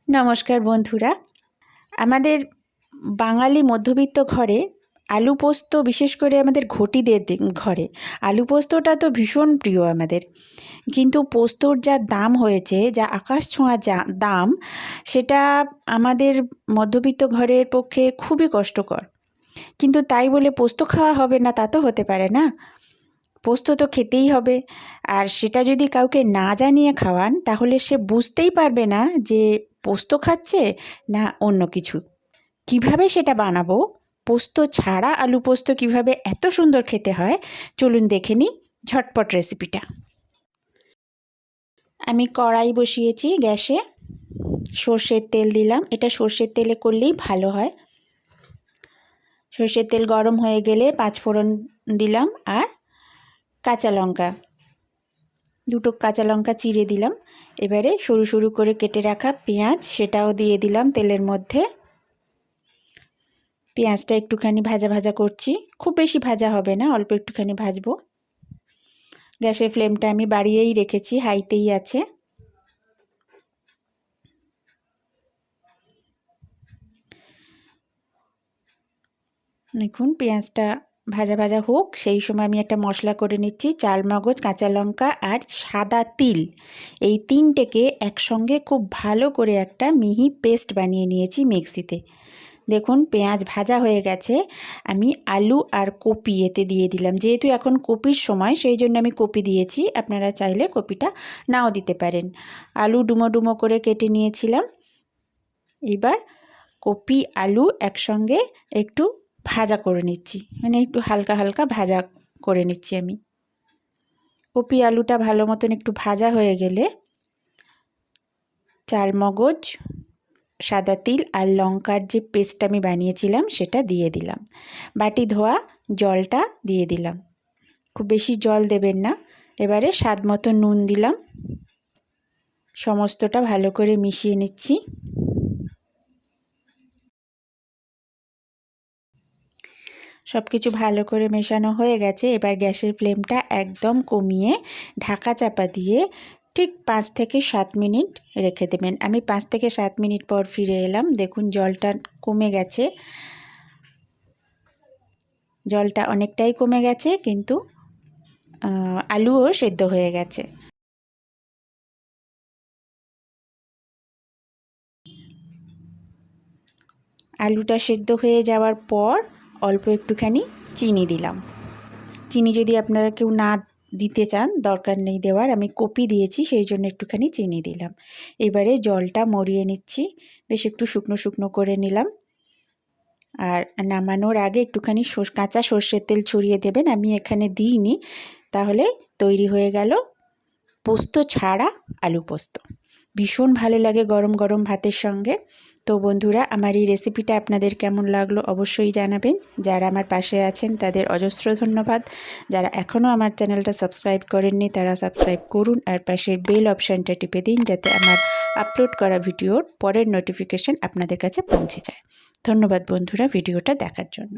নমস্কার বন্ধুরা, আমাদের বাঙালি মধ্যবিত্ত ঘরে আলু পোস্ত, বিশেষ করে আমাদের ঘটিদের ঘরে আলু পোস্তটা তো ভীষণ প্রিয় আমাদের। কিন্তু পোস্তর যা দাম হয়েছে, যা আকাশ ছোঁয়া দাম, সেটা আমাদের মধ্যবিত্ত ঘরের পক্ষে খুবই কষ্টকর। কিন্তু তাই বলে পোস্ত খাওয়া হবে না তা তো হতে পারে না। পোস্ত তো খেতেই হবে। আর সেটা যদি কাউকে না জানিয়ে খাওয়ান, তাহলে সে বুঝতেই পারবে না যে পোস্ত খাচ্ছে না অন্য কিছু। কিভাবে সেটা বানাবো, পোস্ত ছাড়া আলু পোস্ত কিভাবে এত সুন্দর খেতে হয়, চলুন দেখে নিই ঝটপট রেসিপিটা। আমি কড়াই বসিয়েছি গ্যাসে, সর্ষের তেল দিলাম। এটা সর্ষের তেলে করলেই ভালো হয়। সর্ষের তেল গরম হয়ে গেলে 5 ফোড়ন দিলাম আর কাঁচা লঙ্কা, 2 কাঁচা লঙ্কা চিড়ে দিলাম। এবারে সরু সরু করে কেটে রাখা পেঁয়াজ, সেটাও দিয়ে দিলাম তেলের মধ্যে। পেঁয়াজটা একটুখানি ভাজা ভাজা করছি, খুব বেশি ভাজা হবে না, অল্প একটুখানি ভাজবো। গ্যাসের ফ্লেমটা আমি বাড়িয়েই রেখেছি, হাইতেই আছে। দেখুন পেঁয়াজটা ভাজা ভাজা হোক, সেই সময় আমি একটা মশলা করে নিচ্ছি। চালমগজ, কাঁচা লঙ্কা আর সাদা তিল, এই তিনটেকে একসঙ্গে খুব ভালো করে একটা মিহি পেস্ট বানিয়ে নিয়েছি মিক্সিতে। দেখুন পেঁয়াজ ভাজা হয়ে গেছে, আমি আলু আর কপি এতে দিয়ে দিলাম। যেহেতু এখন কপির সময়, সেই জন্য আমি কপি দিয়েছি, আপনারা চাইলে কপিটা নাও দিতে পারেন। আলু ডুমো ডুমো করে কেটে নিয়েছিলাম। এবার কপি আলু একসঙ্গে একটু ভাজা করে নিচ্ছি, মানে একটু হালকা হালকা ভাজা করে নিচ্ছি আমি। কপি আলুটা ভালো মতন একটু ভাজা হয়ে গেলে চালমগজ, সাদা তিল আর লঙ্কার যে পেস্ট আমি বানিয়েছিলাম সেটা দিয়ে দিলাম। বাটি ধোয়া জলটা দিয়ে দিলাম, খুব বেশি জল দেবেন না। এবারে স্বাদ মতো নুন দিলাম। সমস্তটা ভালো করে মিশিয়ে নিচ্ছি। সব কিছু ভালো করে মেশানো হয়ে গেছে। এবার গ্যাসের ফ্লেমটা একদম কমিয়ে ঢাকা চাপা দিয়ে ঠিক 5 থেকে 7 মিনিট রেখে দেবেন। আমি 5 থেকে 7 মিনিট পর ফিরে এলাম। দেখুন জলটা কমে গেছে, জলটা অনেকটাই কমে গেছে, কিন্তু আলুও সেদ্ধ হয়ে গেছে। আলুটা সেদ্ধ হয়ে যাওয়ার পর অল্প একটুখানি চিনি দিলাম। চিনি যদি আপনারা কেউ না দিতে চান, দরকার নেই দেওয়ার, আমি কপি দিয়েছি সেই জন্য একটুখানি চিনি দিলাম। এবারে জলটা মরিয়ে নিচ্ছি, বেশ একটু শুকনো শুকনো করে নিলাম। আর নামানোর আগে একটুখানি কাঁচা সর্ষের তেল ছড়িয়ে দেবেন, আমি এখানে দিইনি। তাহলে তৈরি হয়ে গেল পোস্ত ছাড়া আলু পোস্ত। ভীষণ ভালো লাগে গরম গরম ভাতের সঙ্গে। তো বন্ধুরা, আমার এই রেসিপিটা আপনাদের কেমন লাগলো অবশ্যই জানাবেন। যারা আমার পাশে আছেন তাদের অজস্র ধন্যবাদ। যারা এখনও আমার চ্যানেলটা সাবস্ক্রাইব করেননি তারা সাবস্ক্রাইব করুন, আর পাশের বেল অপশানটা টিপে দিন, যাতে আমার আপলোড করা ভিডিওর পরের নোটিফিকেশান আপনাদের কাছে পৌঁছে যায়। ধন্যবাদ বন্ধুরা ভিডিওটা দেখার জন্য।